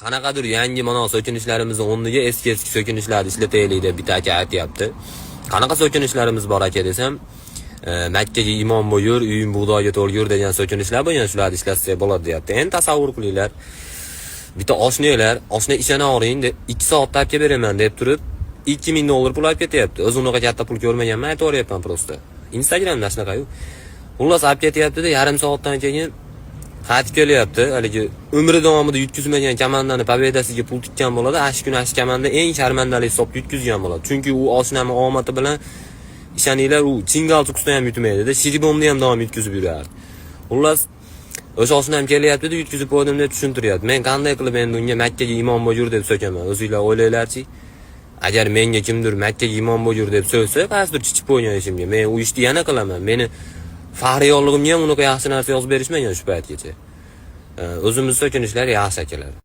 Qanaqadir yangi mana so'kinishlarimizni o'rniga eski so'kinishlarni ishlataylik deb bitta aka aytyapti. Qanaqa so'kinishlarimiz bor aka desam, Makkaga imom bo'yur, uying bug'doyga to'lgur degan so'kinishlar bo'lgan, shularni ishlatsak bo'ladi deyapti. Endi tasavvur qilinglar. Bitta oshna ishona oling deb 2 soatda olib kelib beraman deb turib, $2000 pul olib ketyapti. O'zi unaqa katta pul ko'rmaganman, aytaveryapman prosta. Instagramda shunaqa-yu. Xullas olib ketyapti-da, yarim soatdan keyin qaytib kelyapti. Haligi umri davomida yutkizmagan komandani pobedasiga pul tikkan bo'ladi. Ash komanda eng sharmandali hisobda yutkizgan bo'ladi. Chunki u oshnami omati bilan ishoninglar, u Chingalchukusda ham yutmaydi-da, Shiribomda ham davom yutkizib yurardi. Xullas, o'sha oshnam kelyapti-da, yutkizib qo'ydim deb tushuntiryapti. Men qanday qilib endi unga Makkaga imom bo'yur deb so'kaman? O'zingizlar o'ylaylarchi? Agar menga kimdir Makkaga imom bo'yur deb so'ysa, qaysidir chichib qo'ygan ishimga, men u ishni yana qilaman. Meni faxriyonligimga ham unaqa yaxshi narsa yozib berishmagan shu paytgacha. O'zimiz so'kinishlar yaxshi akalar.